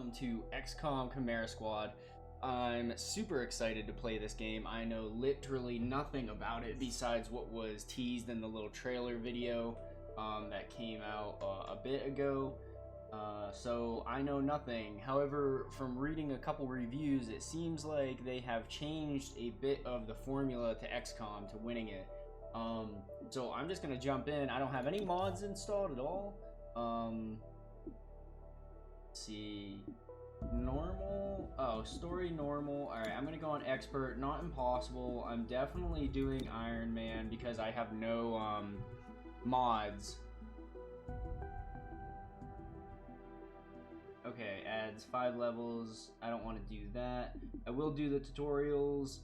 welcome to XCOM Chimera Squad. I'm super excited to play this game. I know literally nothing about it besides what was teased in the little trailer video that came out a bit ago. So I know nothing. However, from reading a couple reviews, it seems like they have changed a bit of the formula to XCOM to winning it. So I'm just gonna jump in. I don't have any mods installed at all. Let's see, normal. Oh, story normal. All right, I'm gonna go on expert. Not impossible. I'm definitely doing Iron Man because I have no mods. Okay, adds 5 levels. I don't want to do that. I will do the tutorials.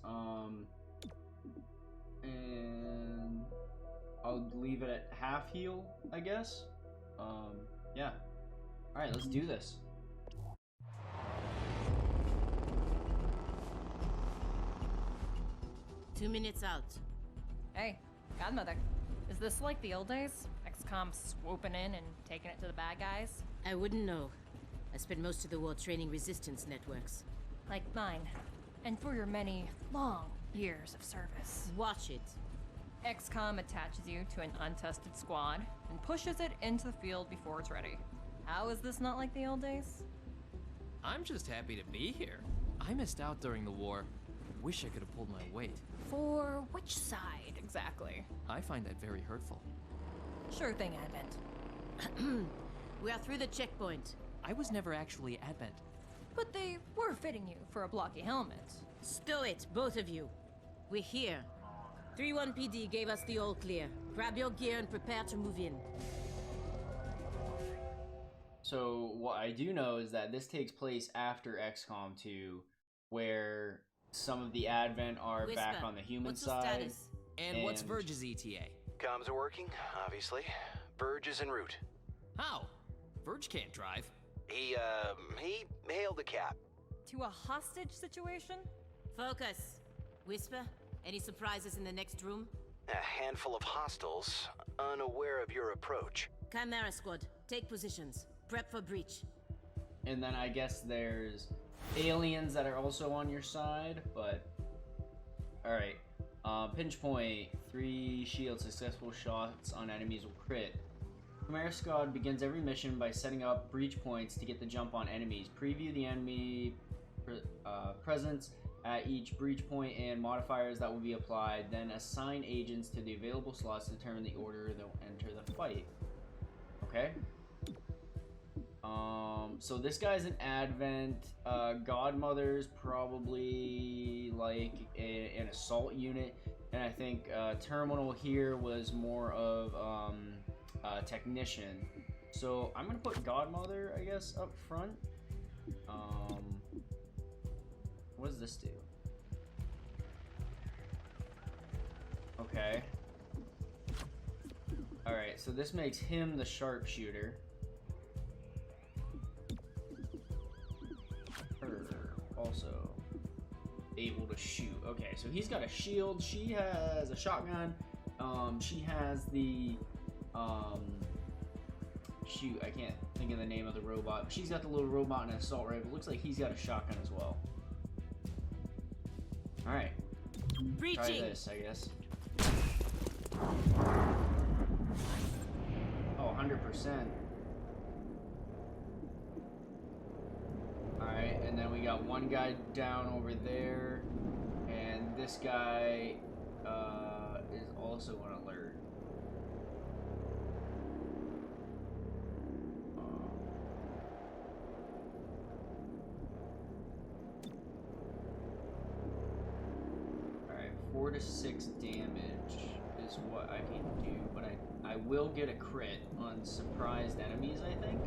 And I'll leave it at half heal, I guess. Yeah. All right, let's do this. Two minutes out. Hey, Godmother. Is this like the old days? XCOM swooping in and taking it to the bad guys? I wouldn't know. I spent most of the war training resistance networks. Like mine. And for your many, long years of service. Watch it. XCOM attaches you to an untested squad and pushes it into the field before it's ready. How is this not like the old days? I'm just happy to be here. I missed out during the war. Wish I could have pulled my weight. For which side, exactly? I find that very hurtful. Sure thing, Advent. We are through the checkpoint. I was never actually Advent. But they were fitting you for a blocky helmet. Stow it, both of you. We're here. 3-1 PD gave us the all clear. Grab your gear and prepare to move in. So what I do know is that this takes place after XCOM 2, where some of the Advent are Whisper, back on the human what's your side. status? And what's Verge's ETA? Comms are working, obviously. Verge is en route. How? Verge can't drive. He hailed a cab. To a hostage situation? Focus. Whisper, any surprises in the next room? A handful of hostiles, unaware of your approach. Chimera Squad, take positions. Prep for breach. And then I guess there's aliens that are also on your side, but... Alright. Pinch point. 3 shield successful shots on enemies will crit. Chimera Squad begins every mission by setting up breach points to get the jump on enemies. Preview the enemy presence at each breach point and modifiers that will be applied. Then assign agents to the available slots to determine the order they'll enter the fight. Okay. So this guy's an Advent. Godmother's probably like an assault unit, and I think Terminal here was more of technician. So I'm gonna put Godmother, I guess, up front. What does this do? Okay. Alright, so this makes him the sharpshooter. Her also able to shoot. Okay, so he's got a shield. She has a shotgun. She has the shoot, I can't think of the name of the robot, but she's got the little robot and an assault rifle. Looks like he's got a shotgun as well. Alright. Try this, I guess. Oh, 100%. Alright, and then we got one guy down over there, and this guy is also on alert. Alright, 4 to 6 damage is what I can do, but I will get a crit on surprised enemies, I think.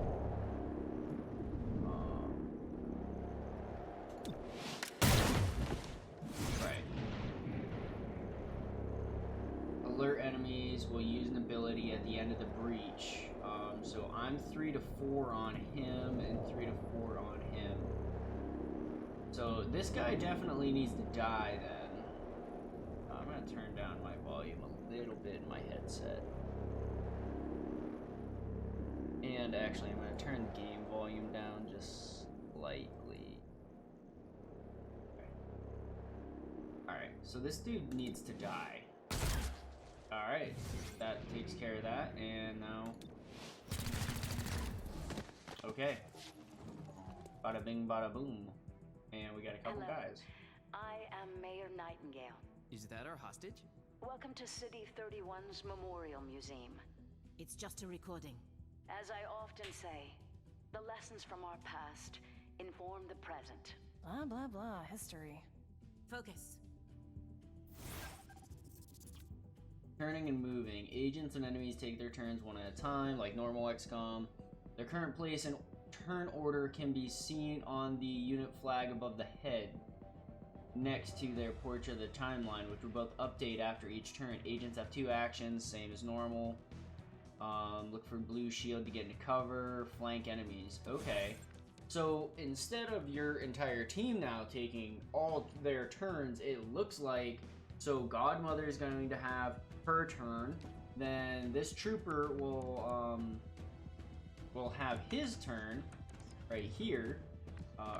Alert enemies will use an ability at the end of the breach. So I'm 3 to 4 on him and 3 to 4 on him. So this guy definitely needs to die then. I'm gonna turn down my volume a little bit in my headset. And actually I'm gonna turn the game volume down just a slightly. Alright, so this dude needs to die. Alright, that takes care of that, and now... Okay. Bada bing, bada boom. And we got a couple Hello. guys. I am Mayor Nightingale. Is that our hostage? Welcome to City 31's Memorial Museum. It's just a recording. As I often say, the lessons from our past inform the present. Blah, blah, blah. History. Focus. Turning and moving. Agents and enemies take their turns one at a time, like normal XCOM. Their current place and turn order can be seen on the unit flag above the head, next to their portrait of the timeline, which will both update after each turn. Agents have 2 actions, same as normal. Look for blue shield to get into cover, flank enemies. Okay. So instead of your entire team now taking all their turns, it looks like, so Godmother is going to have her turn, then this trooper will have his turn right here,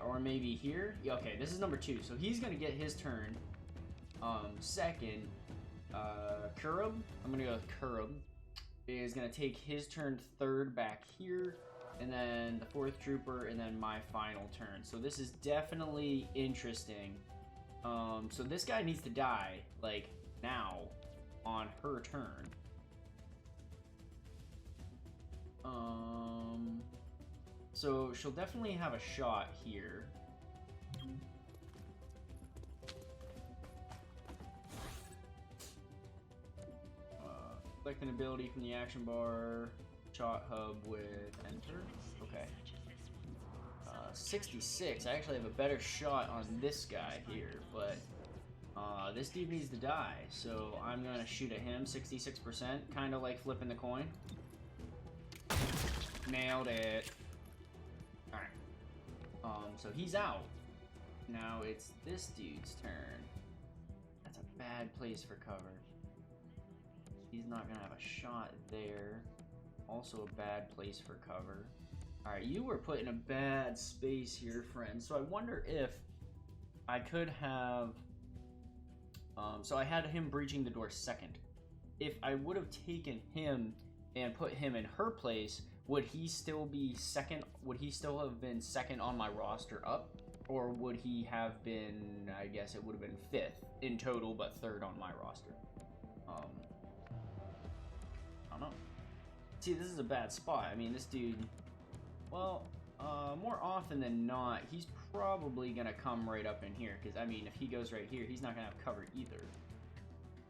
or maybe here. Yeah, okay, this is number 2, so he's gonna get his turn. Second, Kurub, I'm gonna go with Kurub, is gonna take his turn 3rd back here, and then the 4th trooper, and then my final turn. So this is definitely interesting. So this guy needs to die, like, now, on her turn. So she'll definitely have a shot here. Select an ability from the action bar, shot hub with enter. Okay. 66. I actually have a better shot on this guy here, but this dude needs to die, so I'm gonna shoot at him. 66%, kind of like flipping the coin. Nailed it. Alright. So he's out. Now it's this dude's turn. That's a bad place for cover. He's not gonna have a shot there. Also a bad place for cover. Alright, you were put in a bad space here, friend. So I wonder if I could have... so I had him breaching the door second. If I would have taken him and put him in her place, would he still be second? Would he still have been second on my roster up? Or would he have been, I guess it would have been 5th in total, but 3rd on my roster? I don't know. See, this is a bad spot. I mean, this dude... Well, more often than not, he's probably gonna come right up in here. Because, I mean, if he goes right here, he's not gonna have cover either.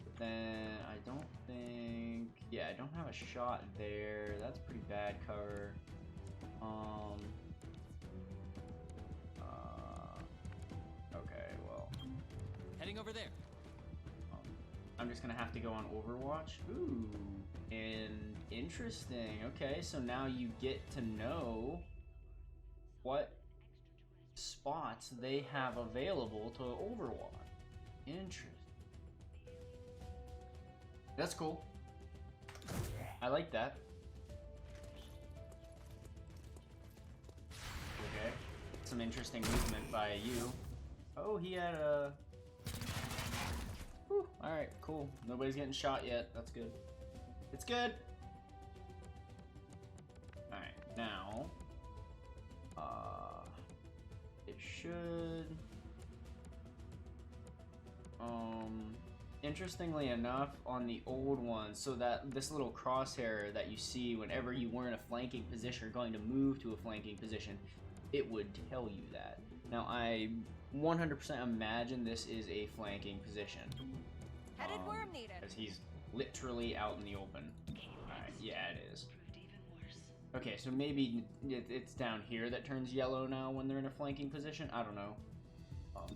But then, I don't think... Yeah, I don't have a shot there. That's pretty bad cover. Okay, well... Heading over there. I'm just gonna have to go on Overwatch. Ooh, and interesting. Okay, so now you get to know what spots they have available to Overwatch. Interesting. That's cool. I like that. Okay, some interesting movement by you. Oh, he had a... Alright, cool. Nobody's getting shot yet. That's good. It's good! Alright, now... it should... Interestingly enough, on the old one, so that this little crosshair that you see whenever you were in a flanking position or going to move to a flanking position, it would tell you that. Now, I 100% imagine this is a flanking position. Headed worm needed. Because he's literally out in the open. Alright, yeah, it is. Okay, so maybe it's down here that turns yellow now when they're in a flanking position. I don't know.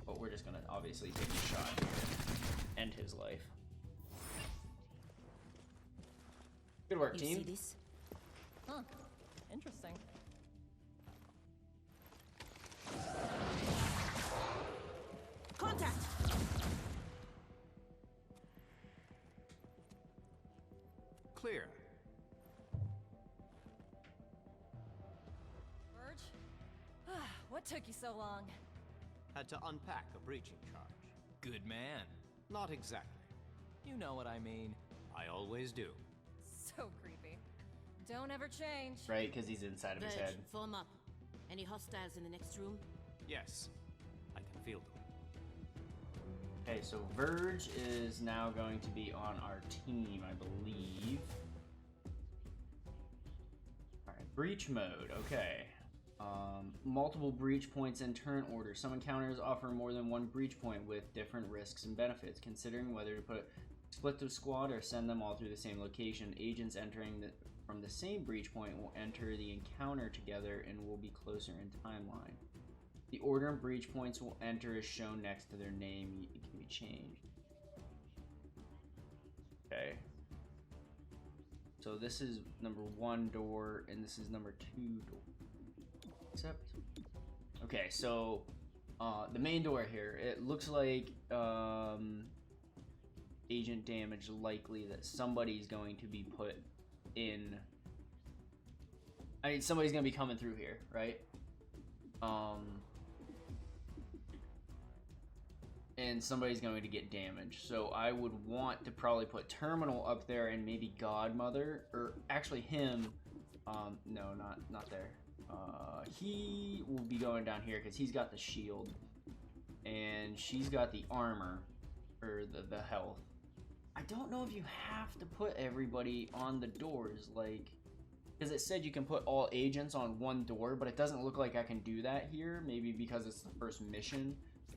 But we're just gonna obviously take a shot here. End his life. Good work, You team. see this? Huh. Interesting. Contact! Clear. Verge? What took you so long? Had to unpack a breaching charge. Good man. Not exactly. You know what I mean. I always do. So creepy. Don't ever change. Right, because he's inside of his head. Verge, form up. Any hostiles in the next room? Yes, I can feel them. Okay, so Verge is now going to be on our team, I believe. Alright, breach mode, okay. Multiple breach points in turn order. Some encounters offer more than one breach point with different risks and benefits. Considering whether to split the squad or send them all through the same location, agents entering from the same breach point will enter the encounter together and will be closer in timeline. The order of breach points will enter as shown next to their name. It can be changed. Okay. So this is number 1 door, and this is number 2 door. Except, okay, so the main door here, it looks like agent damage likely that somebody's going to be put in. I mean, somebody's gonna be coming through here, right? And somebody's going to get damaged. So I would want to probably put Terminal up there and maybe Godmother, or actually him. No, not there. He will be going down here because he's got the shield, and she's got the armor, or the health. I don't know if you have to put everybody on the doors, like, because it said you can put all agents on one door, but it doesn't look like I can do that here. Maybe because it's the first mission,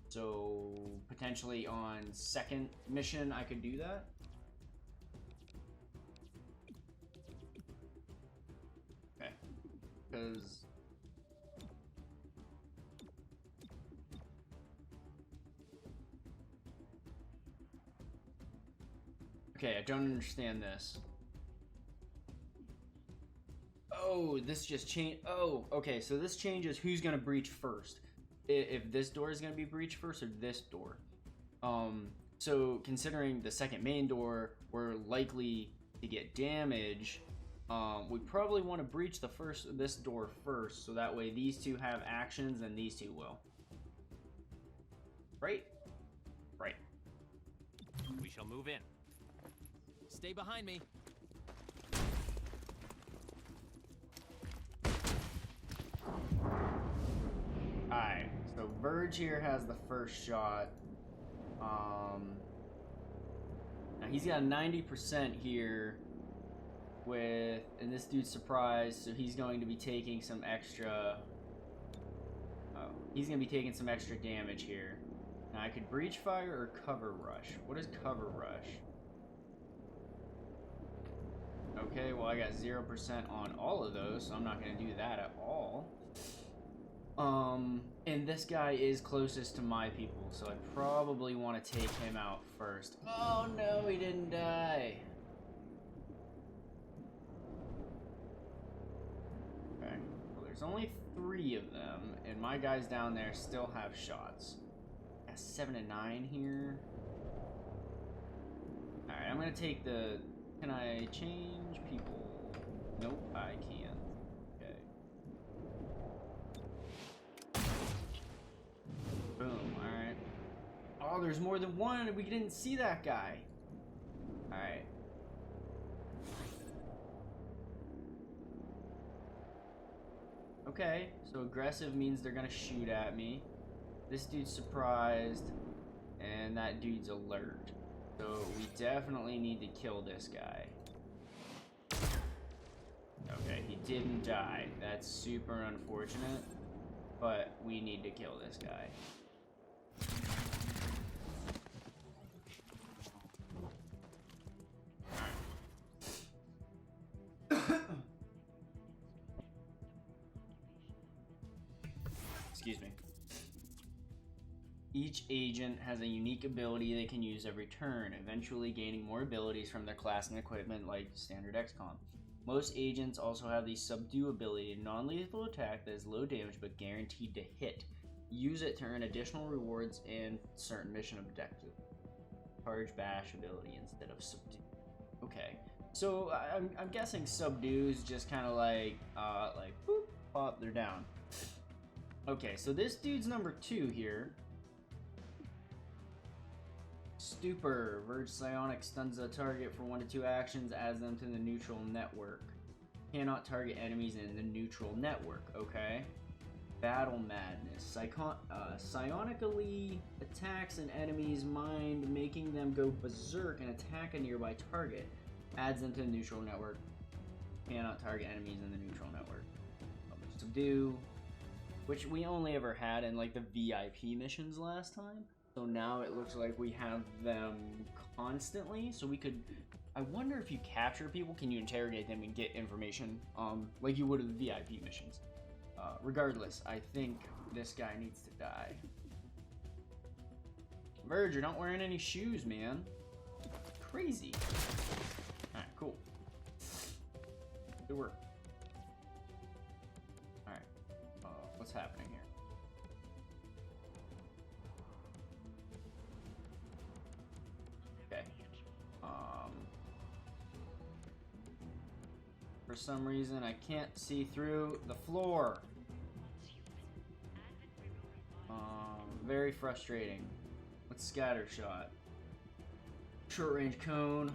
so potentially on second mission I could do that. Okay, because okay, I don't understand this. Oh, this just changed. Oh, okay, so this changes who's gonna breach first. If this door is gonna be breached first or this door. So considering the second main door, we're likely to get damage. We probably want to breach this door first, so that way these two have actions and these two will. Right? Right. We shall move in. Stay behind me. Alright, so Verge here has the first shot. Now he's got a 90% here with, and this dude's surprised, so he's going to be taking some extra. Oh, he's going to be taking some extra damage here. Now I could breach fire or cover rush. What is cover rush? Okay, well I got 0% on all of those, so I'm not going to do that at all. And this guy is closest to my people, so I probably want to take him out first. Oh no, he didn't die. Okay, well there's only 3 of them, and my guys down there still have shots. Got 7 and 9 here. Alright, I'm gonna take the... Can I change people? Nope, I can't. Boom, alright. Oh, there's more than one. We didn't see that guy. Alright. Okay, so aggressive means they're gonna shoot at me. This dude's surprised, and that dude's alert. So we definitely need to kill this guy. Okay, he didn't die. That's super unfortunate, but we need to kill this guy. Excuse me. Each agent has a unique ability they can use every turn, eventually gaining more abilities from their class and equipment like standard XCOM. Most agents also have the subdue ability, a non-lethal attack that is low damage but guaranteed to hit. Use it to earn additional rewards and certain mission objective. Charge bash ability instead of subdue. Okay, so I'm guessing subdue is just kind of like boop, pop, they're down. Okay, so this dude's number 2 here. Stupor. Verge Psionic stuns a target for 1 to 2 actions, adds them to the neutral network. Cannot target enemies in the neutral network, okay? Battle Madness. Psionically attacks an enemy's mind, making them go berserk and attack a nearby target. Adds them to the neutral network. Cannot target enemies in the neutral network. Subdue. Which we only ever had in like the VIP missions last time. So now it looks like we have them constantly. So we could... I wonder if you capture people, can you interrogate them and get information like you would with the VIP missions. Regardless, I think this guy needs to die. Verge, you're not wearing any shoes, man. Crazy. Alright, cool. Good work. Alright. What's happening here? Okay. For some reason, I can't see through the floor. Very frustrating. Let's scatter shot. Short range cone.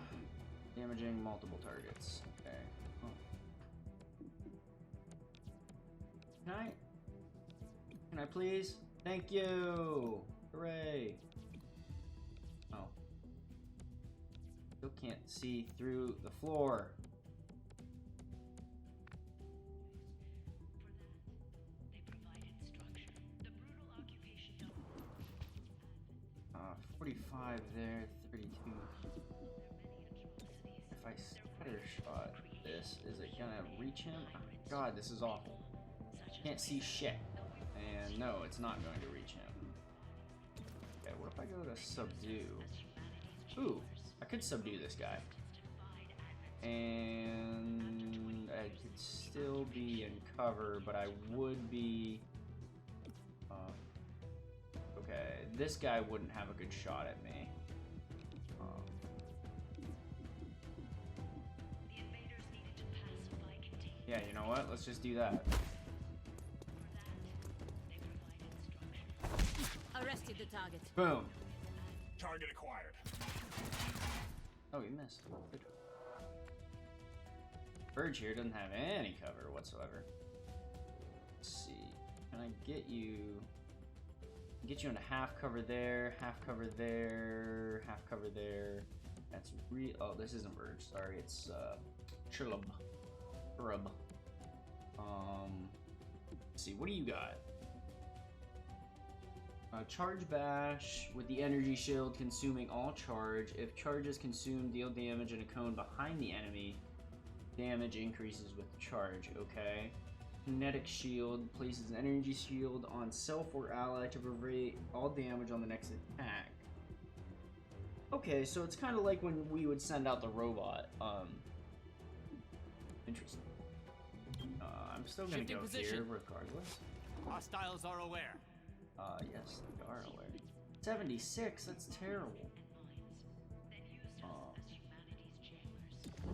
Damaging multiple targets. Okay. Oh. Can I please? Thank you! Hooray! Oh. Still can't see through the floor. 45 there, 32. If I scatter shot this, is it gonna reach him? Oh my god, this is awful. Can't see shit. And no, it's not going to reach him. Okay, what if I go to subdue? Ooh, I could subdue this guy. And I could still be in cover, but I would be... okay, this guy wouldn't have a good shot at me. Yeah, you know what? Let's just do that. Arrested the target. Boom. Target acquired. Oh, he missed. Good. Verge here doesn't have any cover whatsoever. Let's see. Can I get you... get you into half cover there, half cover there, half cover there. That's real. Oh, this isn't Verge. Sorry, it's Chirlub. Let's see. What do you got? Charge bash with the energy shield, consuming all charge. If charge is consumed, deal damage in a cone behind the enemy. Damage increases with charge. Okay. Kinetic shield places an energy shield on self or ally to prevent all damage on the next attack. Okay, so it's kind of like when we would send out the robot. Interesting. I'm still gonna Shifting go position. here regardless. Hostiles are aware. Yes, they are aware. 76, that's terrible.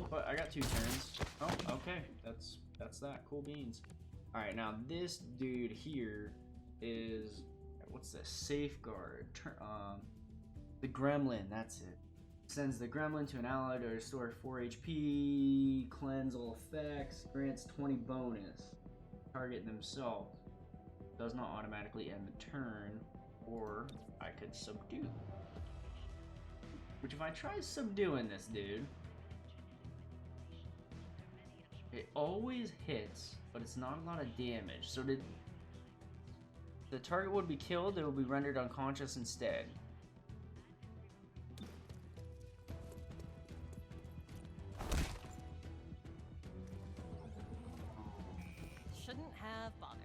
But I got 2 turns. Oh, okay. That's that. Cool beans. Alright, now this dude here is... what's this? Safeguard. The Gremlin, that's it. Sends the Gremlin to an ally to restore 4 HP, cleanse all effects, grants 20 bonus. Target themselves. Does not automatically end the turn, or I could subdue. Which if I try subduing this dude, it always hits, but it's not a lot of damage. So the target would be killed, it will be rendered unconscious instead. Shouldn't have bothered.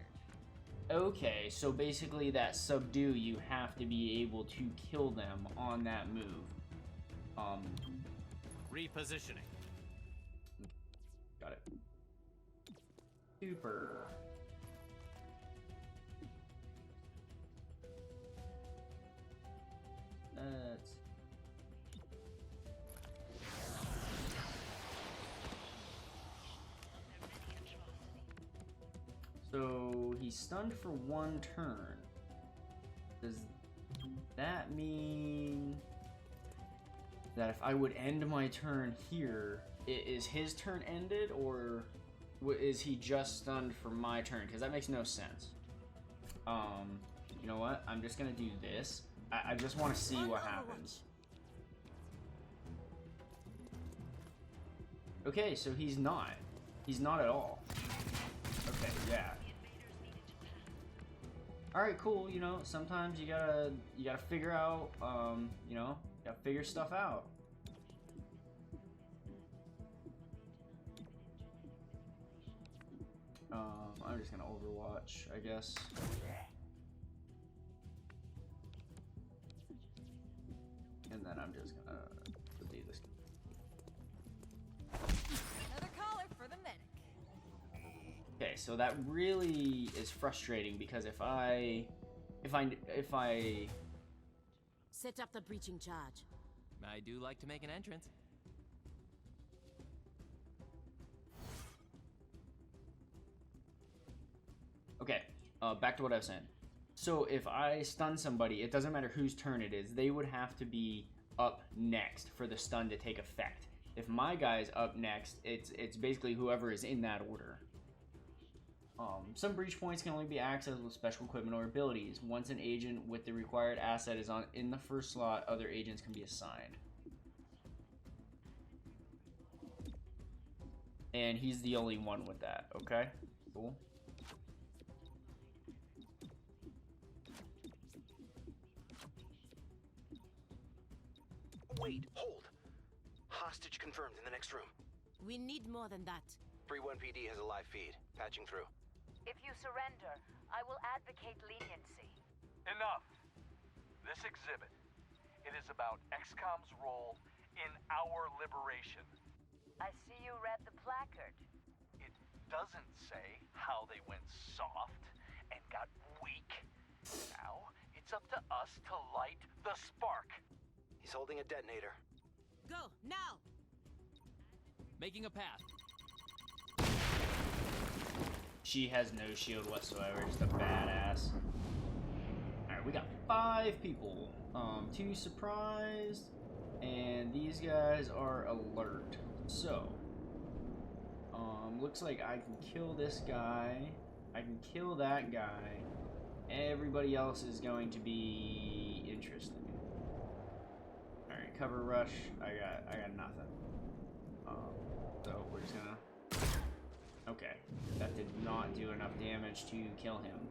Okay, so basically that subdue, you have to be able to kill them on that move. Repositioning. Got it. Super. That's... so so he's stunned for 1 turn. Does that mean that if I would end my turn here, is his turn ended, or is he just stunned for my turn? Because that makes no sense. You know what? I'm just gonna do this. I just want to see what happens. Okay, so he's not. He's not at all. Okay, yeah. Alright, cool. You know, sometimes you gotta figure out, you know, you gotta figure stuff out. I'm just gonna Overwatch, I guess. And then I'm just gonna delete this. Another caller for the medic. Okay, so that really is frustrating because if I Set up the breaching charge. I do like to make an entrance. okay, back to what I was saying. So if I stun somebody, it doesn't matter whose turn it is, they would have to be up next for the stun to take effect. If my guy's up next, it's basically whoever is in that order. Some breach points can only be accessed with special equipment or abilities. Once an agent with the required asset is in the first slot, other agents can be assigned. And he's the only one with that, okay? Cool. Wait, hold. Hostage confirmed in the next room. We need more than that. 3-1 PD has a live feed. Patching through. If you surrender, I will advocate leniency. Enough. This exhibit, it is about XCOM's role in our liberation. I see you read the placard. It doesn't say how they went soft and got weak. Now, it's up to us to light the spark. He's holding a detonator. Go, now! Making a path. She has no shield whatsoever, just a badass. Alright, we got 5 people. 2 surprised, and these guys are alert. So, looks like I can kill this guy, I can kill that guy. Everybody else is going to be interesting. Alright, cover rush, I got nothing. So we're just gonna... Okay, that did not do enough damage to kill him.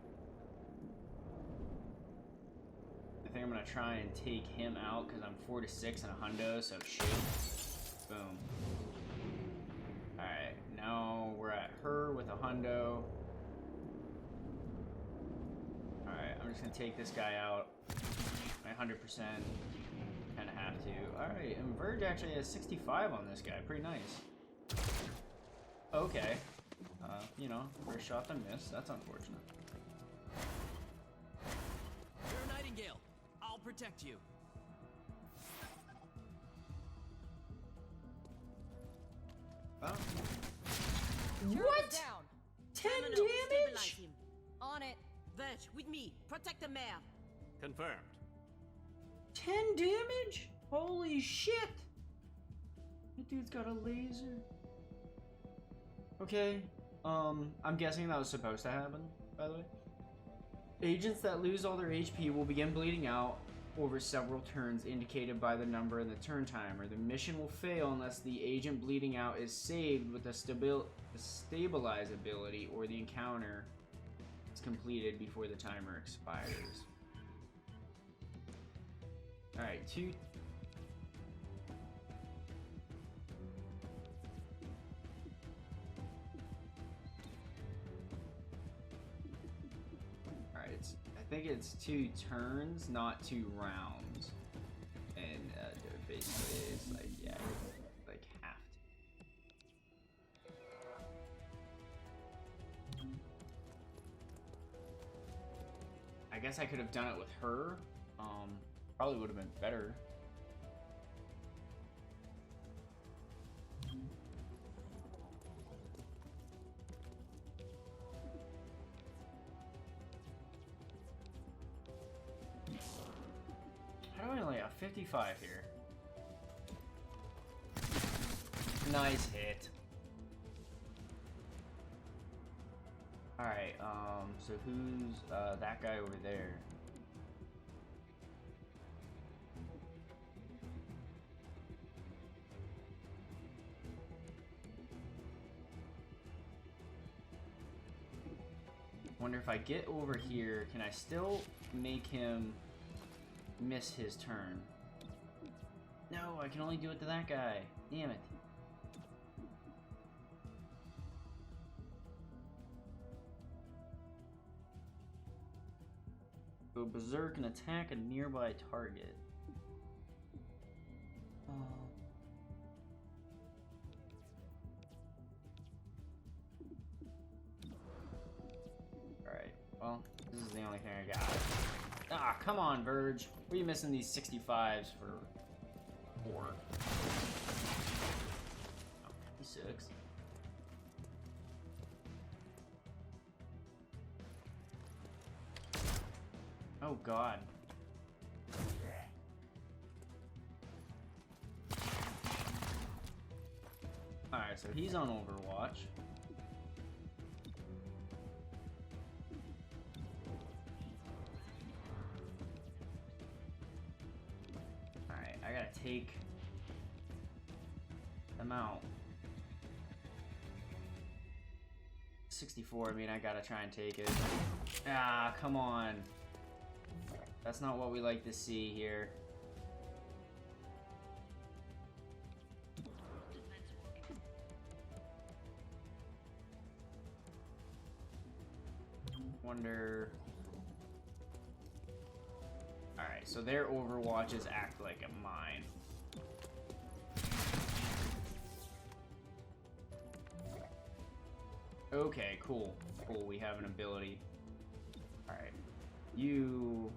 I think I'm gonna try and take him out because I'm 4-6 and a hundo, so shoot. Boom. Alright, now we're at her with a hundo. Alright, I'm just gonna take this guy out. I 100% kinda have to. Alright, and Verge actually has 65 on this guy, pretty nice. Okay. You know, first shot to miss. That's unfortunate. You're a Nightingale. I'll protect you. Oh. Turret What? is down. 10 Terminal, damage? stabilize him. On it. Verge, with me. Protect the mayor. Confirmed. 10 damage? Holy shit! That dude's got a laser. Okay, I'm guessing that was supposed to happen, by the way. Agents that lose all their HP will begin bleeding out over several turns indicated by the number in the turn timer. The mission will fail unless the agent bleeding out is saved with the stabilize ability or the encounter is completed before the timer expires. Alright, 2... I think it's 2 turns, not 2 rounds. And basically it's like, yeah, like have to. I guess I could have done it with her. Probably would have been better. 55 here. Nice hit. Alright, so who's that guy over there? Wonder if I get over here, can I still make him miss his turn? No, I can only do it to that guy. Damn it. Go berserk and attack a nearby target. Alright, well, this is the only thing I got. Ah, come on, Verge. What are you missing these 65s for? 4. Oh, 56. Oh god. Alright, so he's on Overwatch. Alright, I gotta take them out. 64, I mean, I gotta try and take it. Ah, come on. That's not what we like to see here. Wonder... Alright, so their Overwatches act like a mine. Okay, cool. Cool, we have an ability. Alright. You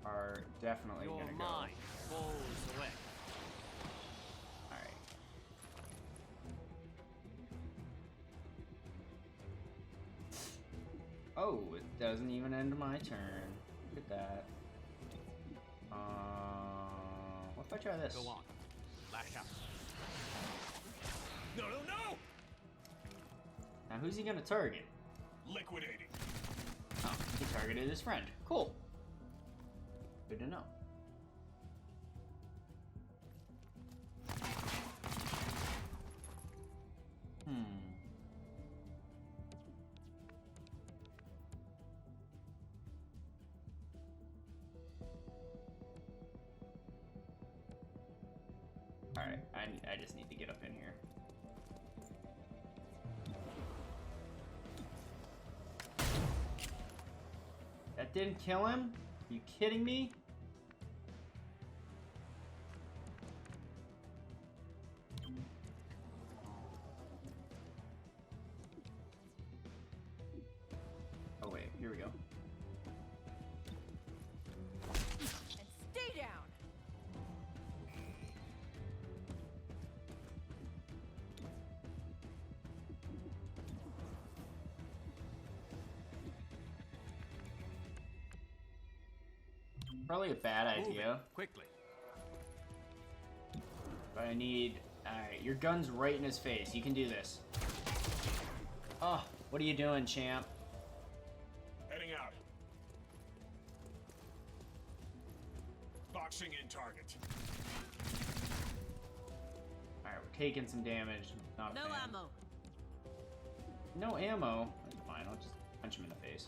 are definitely Your gonna go. mind falls away. Alright. Oh, it doesn't even end my turn. Look at that. What if I try this? Go on. Lash out. No, no, no! Now who's he gonna target? Liquidating. Oh, he targeted his friend. Cool. Good to know. Alright, I just need to get up in here. That didn't kill him? Are you kidding me? Oh wait, here we go. And stay down! Probably a bad Move idea. it quickly. But I need... Alright, your gun's right in his face. You can do this. Oh, what are you doing, champ? Heading out. Boxing in target. Alright, we're taking some damage. Not a No fan. ammo. No ammo? That's fine, I'll just punch him in the face.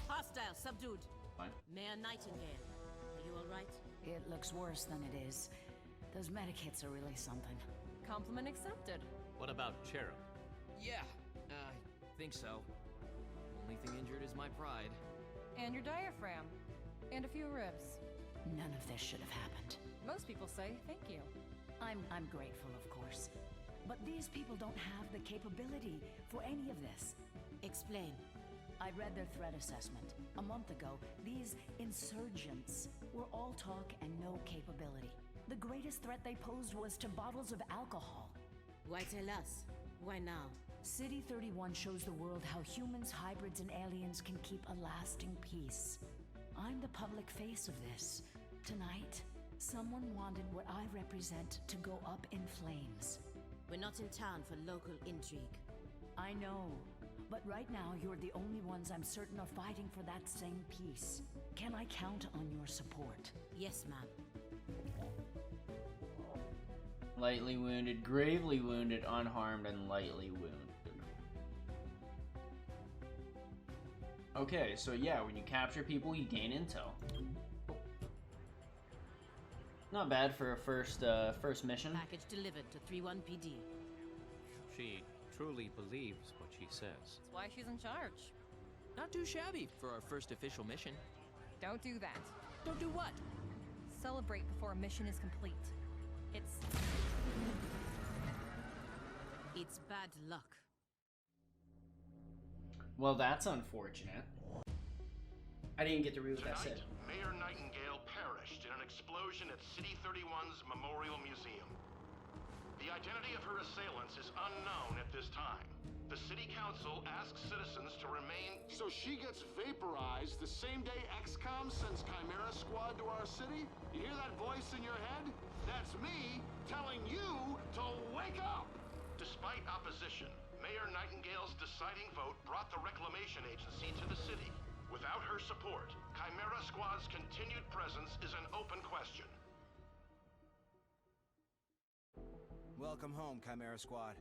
Hostile subdued. Fine. Mayor Nightingale. Are you alright? It looks worse than it is. Those medikits are really something. Compliment accepted. What about Cherub? Yeah, I think so. Only thing injured is my pride. And your diaphragm. And a few ribs. None of this should have happened. Most people say thank you. I'm grateful, of course. But these people don't have the capability for any of this. Explain. I read their threat assessment. A month ago, these insurgents were all talk and no capability. The greatest threat they posed was to bottles of alcohol. Why tell us? Why now? City 31 shows the world how humans, hybrids, and aliens can keep a lasting peace. I'm the public face of this. Tonight, Someone wanted what I represent to go up in flames. We're not in town for local intrigue. I know, but right now you're the only ones I'm certain are fighting for that same peace. Can I count on your support? Yes, ma'am. Lightly wounded, gravely wounded, unharmed, and lightly wounded. Okay, so yeah, when you capture people, you gain intel. Not bad for a first mission. Package delivered to 31 PD. She truly believes what she says. That's why she's in charge. Not too shabby for our first official mission. Don't do that. Don't do what? Celebrate before a mission is complete. It's bad luck. Well, that's unfortunate. I didn't get to read what that said. Tonight, Mayor Nightingale perished in an explosion at City 31's Memorial Museum. The identity of her assailants is unknown at this time. The City Council asks citizens to remain... So she gets vaporized the same day XCOM sends Chimera Squad to our city? You hear that voice in your head? That's me telling you to wake up! Despite opposition, Mayor Nightingale's deciding vote brought the Reclamation Agency to the city. Without her support, Chimera Squad's continued presence is an open question. Welcome home, Chimera Squad.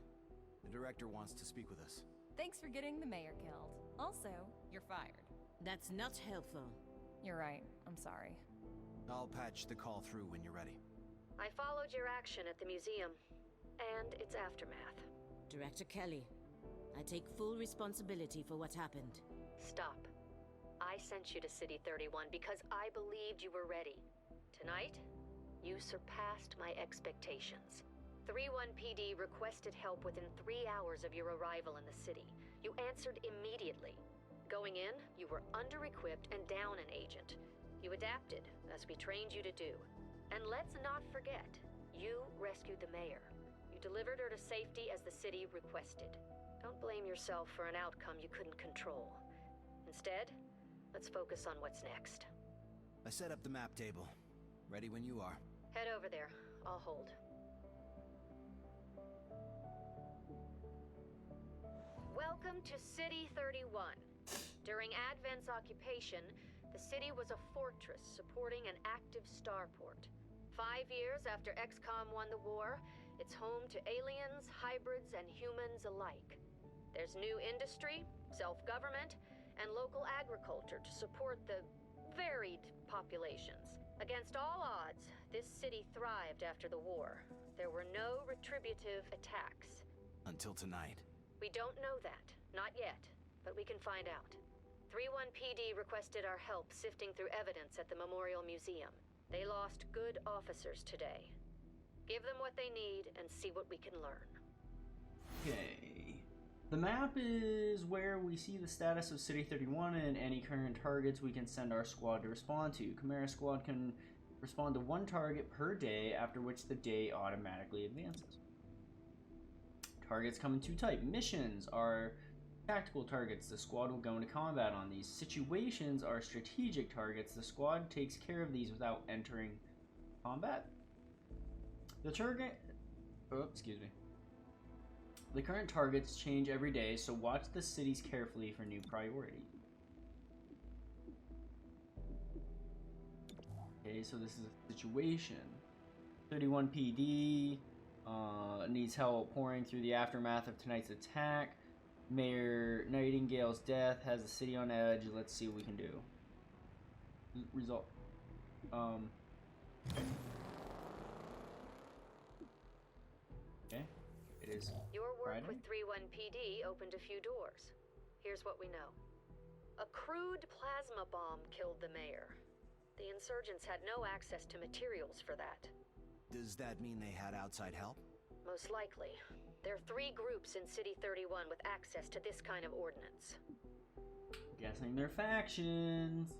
The director wants to speak with us. thanks for getting the mayor killed. Also, you're fired. That's not helpful. You're right. I'm sorry. I'll patch the call through when you're ready. I followed your action at the museum, and its aftermath. Director Kelly, I take full responsibility for what happened. Stop. I sent you to City 31 because I believed you were ready. Tonight, you surpassed my expectations. 3-1 PD requested help within 3 hours of your arrival in the city. You answered immediately. Going in, you were under-equipped and down an agent. You adapted, as we trained you to do. And let's not forget, you rescued the mayor. You delivered her to safety as the city requested. Don't blame yourself for an outcome you couldn't control. Instead, let's focus on what's next. I set up the map table. Ready when you are. Head over there. I'll hold. Welcome to City 31. During Advent's occupation, the city was a fortress supporting an active starport. 5 years after XCOM won the war, it's home to aliens, hybrids, and humans alike. There's new industry, self-government, and local agriculture to support the varied populations. Against all odds, this city thrived after the war. There were no retributive attacks. Until tonight. We don't know that. Not yet. But we can find out. 3-1 PD requested our help sifting through evidence at the Memorial Museum. They lost good officers today. Give them what they need and see what we can learn. Okay. The map is where we see the status of City 31 and any current targets we can send our squad to respond to. Chimera Squad can respond to 1 target per day, after which the day automatically advances. Targets come in 2 types. Missions are tactical targets. The squad will go into combat on these. Situations are strategic targets. The squad takes care of these without entering combat. The target... Oh, excuse me. The current targets change every day, so watch the cities carefully for new priorities. Okay, so this is a situation. 31 PD needs help pouring through the aftermath of tonight's attack. Mayor Nightingale's death has the city on edge. Let's see what we can do. Result. Okay. It is Your work Friday? with 3-1 PD opened a few doors. Here's what we know. A crude plasma bomb killed the mayor. The insurgents had no access to materials for that. Does that mean they had outside help? Most likely. There are 3 groups in City 31 with access to this kind of ordnance. Guessing they're factions.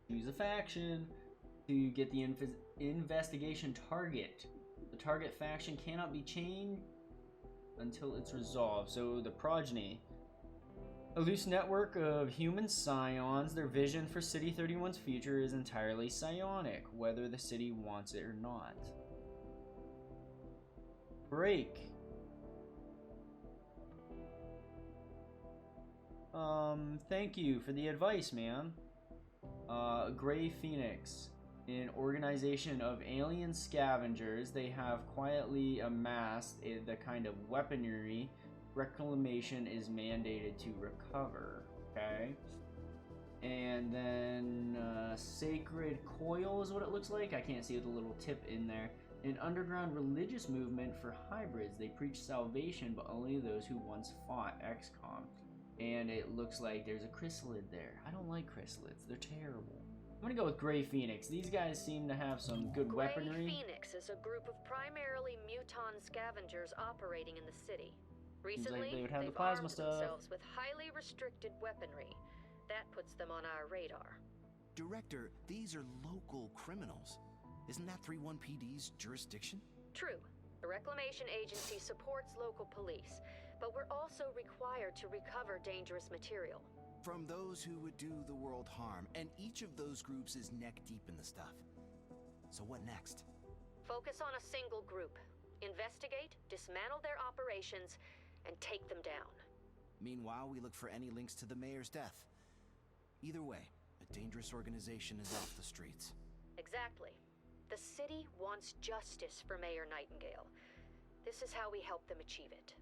Choose a faction to get the investigation target. The target faction cannot be changed until it's resolved. So the progeny A loose network of human scions. Their vision for City 31's future is entirely psionic, whether the city wants it or not. Break. Thank you for the advice, man. Gray Phoenix. An organization of alien scavengers. They have quietly amassed the kind of weaponry reclamation is mandated to recover. Okay. And then Sacred Coil is what it looks like. I can't see the little tip in there. An underground religious movement for hybrids. They preach salvation, but only those who once fought XCOM. And it looks like there's a chrysalid there. I don't like chrysalids. They're terrible. I'm gonna go with Gray Phoenix. These guys seem to have some good weaponry. Gray Phoenix is a group of primarily muton scavengers operating in the city. Recently, they would have the they've plasma armed stuff. themselves with highly restricted weaponry. That puts them on our radar. Director, these are local criminals. Isn't that 31PD's jurisdiction? True. The Reclamation Agency supports local police, but we're also required to recover dangerous material. From those who would do the world harm, and each of those groups is neck deep in the stuff. So what next? Focus on a single group. Investigate, dismantle their operations, and take them down. Meanwhile, we look for any links to the mayor's death. Either way, a dangerous organization is off the streets. Exactly. The city wants justice for Mayor Nightingale. This is how we help them achieve it.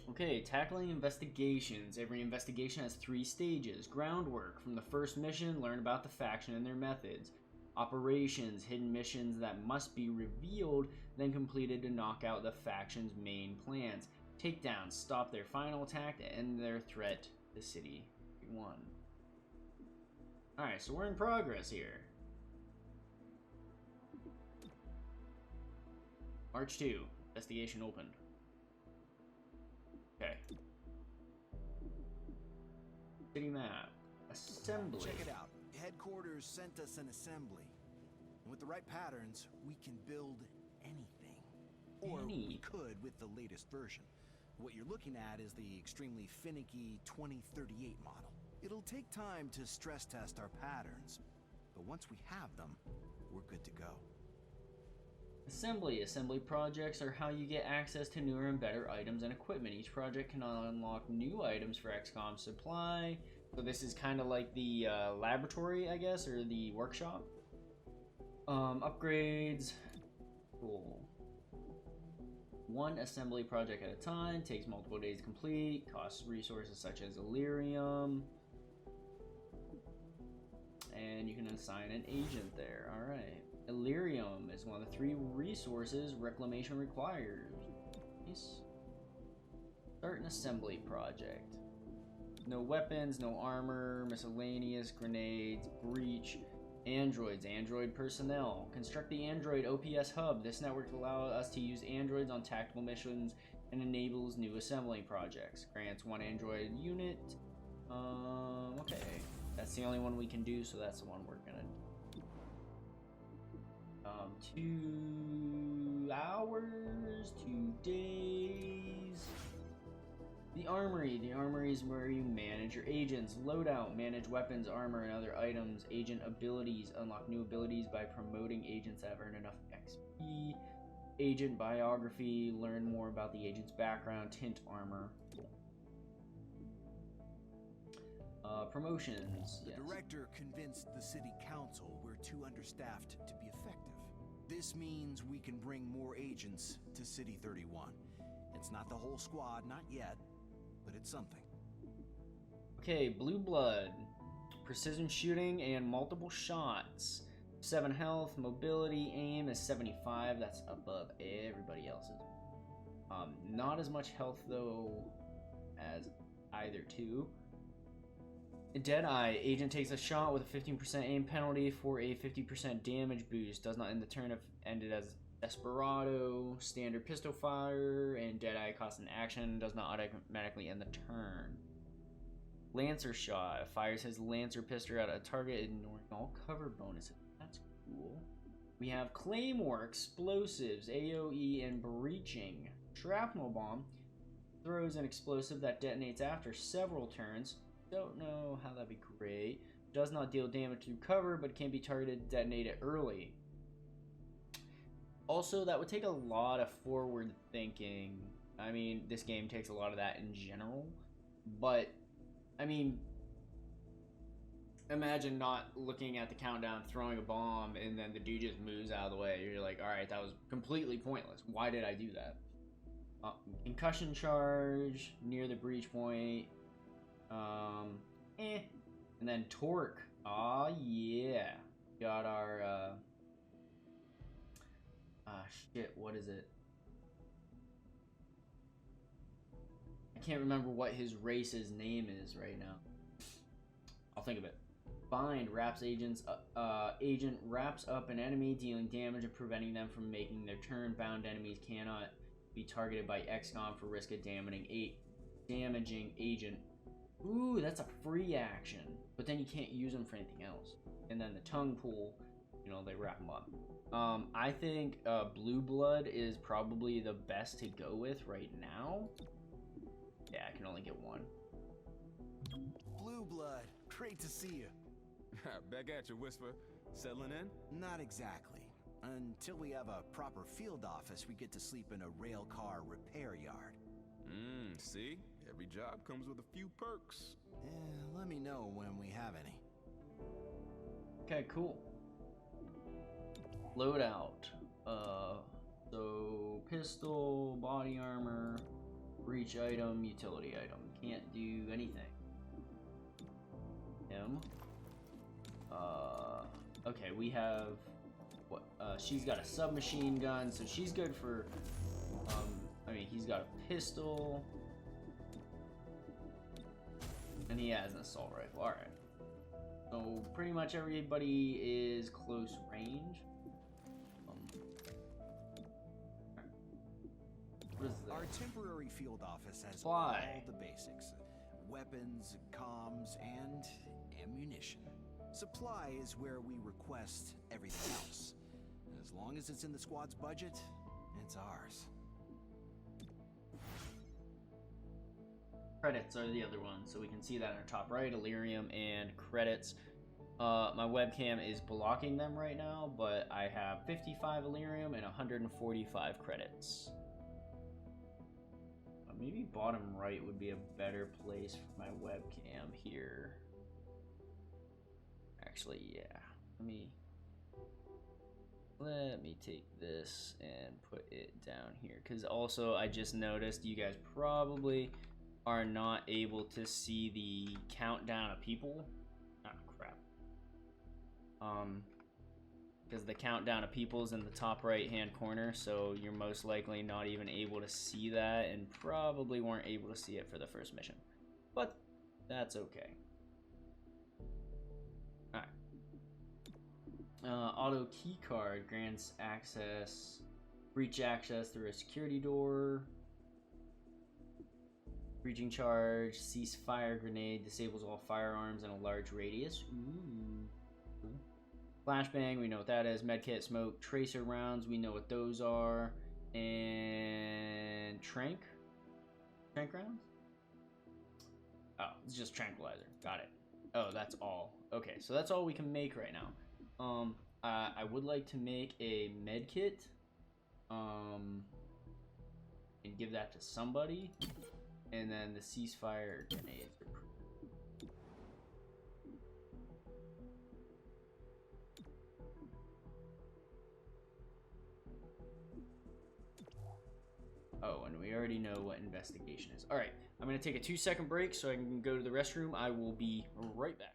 Okay, tackling investigations. Every investigation has 3 stages. Groundwork. From the first mission, learn about the faction and their methods. Operations. Hidden missions that must be revealed, then completed to knock out the faction's main plans. Takedowns. Stop their final attack to end their threat to City 1. Alright, so we're in progress here. March 2. Investigation opened. Okay. City map. Assembly. Check it out. Headquarters sent us an assembly. And with the right patterns, we can build anything. Or we could with the latest version. What you're looking at is the extremely finicky 2038 model. It'll take time to stress test our patterns, but once we have them, we're good to go. Assembly. Assembly projects are how you get access to newer and better items and equipment. Each project can unlock new items for XCOM supply. So this is kind of like the laboratory, I guess, or the workshop. Upgrades. Cool. One assembly project at a time. Takes multiple days to complete. Costs resources such as Illyrium. And you can assign an agent there. Alright. Illyrium is one of the 3 resources Reclamation requires. Nice. Start an assembly project. No weapons, no armor, miscellaneous, grenades, breach, androids, android personnel. Construct the android OPS hub. This network will allow us to use androids on tactical missions and enables new assembly projects. Grants 1 android unit. Okay. That's the only one we can do, so that's the one we're gonna do. 2 hours, 2 days. The Armory. The Armory is where you manage your agents. Loadout. Manage weapons, armor, and other items. Agent abilities. Unlock new abilities by promoting agents that have earned enough XP. Agent biography. Learn more about the agent's background. Tint armor. Promotions. The director convinced the city council we're too understaffed to be effective. This means we can bring more agents to City 31. It's not the whole squad, not yet, but it's something. Okay, Blue Blood. Precision shooting and multiple shots. 7 health, mobility, aim is 75. That's above everybody else's. Not as much health though as either two. Deadeye. Agent takes a shot with a 15% aim penalty for a 50% damage boost. Does not end the turn if ended as Desperado. Standard pistol fire and Deadeye costs an action. Does not automatically end the turn. Lancer shot. Fires his Lancer pistol at a target, ignoring all cover bonuses. That's cool. We have Claymore, Explosives, AoE, and Breaching. Shrapnel Bomb. throws an explosive that detonates after several turns. Don't know how that'd be great. Does not deal damage through cover, but can be targeted, detonated early. Also, that would take a lot of forward thinking. I mean, this game takes a lot of that in general. But, I mean, imagine not looking at the countdown, throwing a bomb, and then the dude just moves out of the way. You're like, alright, that was completely pointless. Why did I do that? Concussion charge, near the breach point. And then torque. Aw, yeah. Got our, shit, what is it? I can't remember what his race's name is right now. I'll think of it. Bind wraps agent wraps up an enemy, dealing damage and preventing them from making their turn. Bound enemies cannot be targeted by XCOM for risk of damaging agent. Ooh, that's a free action. But then you can't use them for anything else. And then the tongue pull, you know, they wrap them up. I think Blue Blood is probably the best to go with right now. Yeah, I can only get one. Blue Blood, great to see you. Back at you, Whisper. Settling in? Not exactly. Until we have a proper field office, we get to sleep in a rail car repair yard. See? Every job comes with a few perks. Let me know when we have any. Okay, cool. Loadout. So pistol, body armor, breach item, utility item. Can't do anything. Him. Okay, we have what? She's got a submachine gun, so she's good for. I mean, he's got a pistol, and he has an assault rifle. All right. So pretty much everybody is close range. What is that? Our temporary field office has Supply. all the basics. Weapons, comms, and ammunition. Supply is where we request everything else. As long as it's in the squad's budget, it's ours. Credits are the other one, so we can see that in our top right, Illyrium and credits. My webcam is blocking them right now, but I have 55 Illyrium and 145 credits. Maybe bottom right would be a better place for my webcam here. Actually, yeah. Let me take this and put it down here, because also I just noticed you guys probably are not able to see the countdown of people. Ah, crap. Because the countdown of people is in the top right hand corner, so you're most likely not even able to see that, and probably weren't able to see it for the first mission. But that's okay. Alright. Auto key card grants access, breach access through a security door. Breaching charge, cease fire grenade, disables all firearms in a large radius. Ooh. Flashbang, we know what that is. Medkit, smoke, tracer rounds, we know what those are. And trank rounds? Oh, it's just tranquilizer. Got it. Oh, that's all. Okay, so that's all we can make right now. I would like to make a medkit. And give that to somebody. And then the ceasefire grenades. Oh, and we already know what investigation is. Alright, I'm going to take a 2-second break so I can go to the restroom. I will be right back.